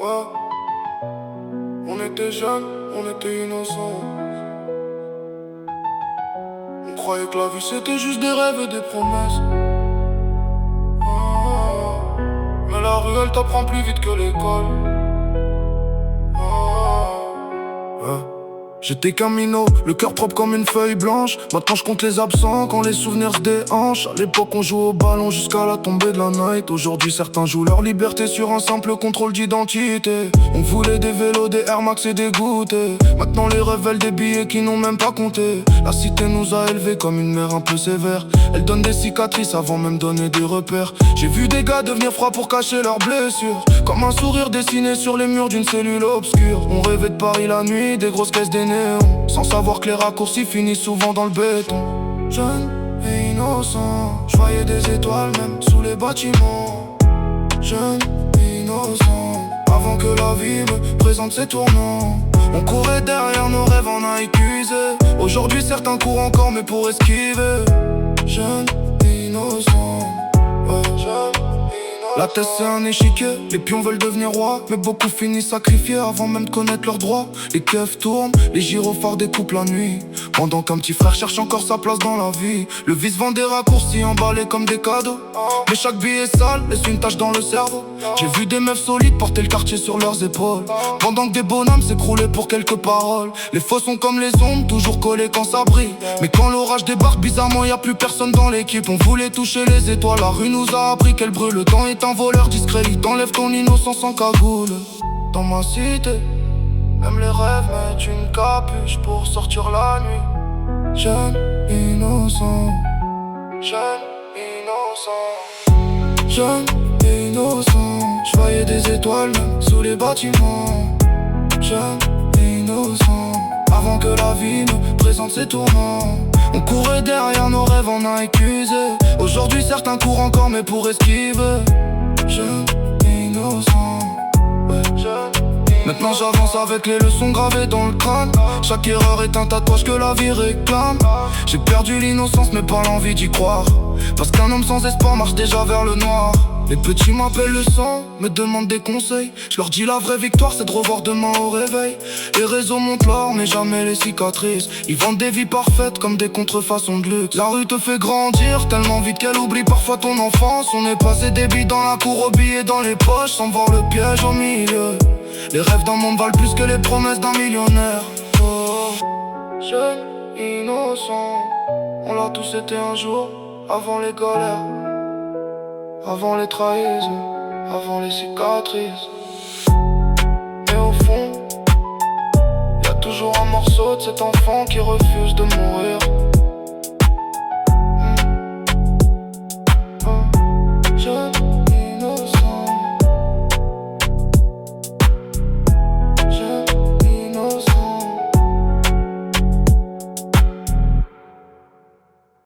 Ouais. On était jeunes, on était innocents. On croyait que la vie c'était juste des rêves et des promesses. Ah. Mais la rue elle t'apprend plus vite que l'école. Ah. J'étais qu'un minot, le cœur propre comme une feuille blanche. Maintenant je compte les absents quand les souvenirs se déhanchent. À l'époque on jouait au ballon jusqu'à la tombée de la night. Aujourd'hui certains jouent leur liberté sur un simple contrôle d'identité. On voulait des vélos, des Air Max et des goûters. Maintenant les rêves veulent des billets qui n'ont même pas compté. La cité nous a élevés comme une mère un peu sévère. Elle donne des cicatrices avant même donner des repères. J'ai vu des gars devenir froids pour cacher leurs blessures. Comme un sourire dessiné sur les murs d'une cellule obscure. On rêvait de Paris la nuit, des grosses caisses, des néons. Sans savoir que les raccourcis finissent souvent dans le béton. Jeune et innocent, je voyais des étoiles même sous les bâtiments. Jeune et innocent, avant que la vie me présente ses tournants. On courait derrière nos rêves, on a épuisé. Aujourd'hui certains courent encore mais pour esquiver. Jeune et innocent, ouais, jeune. La tête c'est un échiquier, les pions veulent devenir rois. Mais beaucoup finissent sacrifiés avant même de connaître leurs droits. Les keufs tournent, les gyrophares découpent la nuit. Pendant qu'un petit frère cherche encore sa place dans la vie. Le vice vend des raccourcis emballés comme des cadeaux. Mais chaque billet sale laisse une tache dans le cerveau. J'ai vu des meufs solides porter le quartier sur leurs épaules. Pendant que des bonhommes s'écroulaient pour quelques paroles. Les faux sont comme les ombres, toujours collés quand ça brille. Mais quand l'orage débarque, bizarrement y a plus personne dans l'équipe. On voulait toucher les étoiles, la rue nous a appris qu'elle brûle. Le temps est un voleur discret, il t'enlève ton innocence en cagoule. Dans ma cité, même les rêves mettent une capuche pour sortir la nuit. Jeune, innocent. Jeune, innocent. Jeune, innocent. Je voyais des étoiles même sous les bâtiments. Jeune, innocent. Avant que la vie nous présente ses tournants. On courait derrière nos rêves, on a accusé. Aujourd'hui certains courent encore mais pour esquiver. Jeune, innocent, ouais, jeune. Maintenant j'avance avec les leçons gravées dans le crâne. Chaque erreur est un tatouage que la vie réclame. J'ai perdu l'innocence mais pas l'envie d'y croire. Parce qu'un homme sans espoir marche déjà vers le noir. Les petits m'appellent le sang, me demandent des conseils. Je leur dis la vraie victoire c'est de revoir demain au réveil. Les réseaux montent l'or mais jamais les cicatrices. Ils vendent des vies parfaites comme des contrefaçons de luxe. La rue te fait grandir tellement vite qu'elle oublie parfois ton enfance. On est passé des billes dans la cour, aux billets dans les poches, sans voir le piège au milieu. Les rêves d'un monde valent plus que les promesses d'un millionnaire. Oh, jeune, innocent, on l'a tous été un jour, avant les galères, avant les trahisons, avant les cicatrices. Mais au fond, y a toujours un morceau de cet enfant qui refuse de mourir.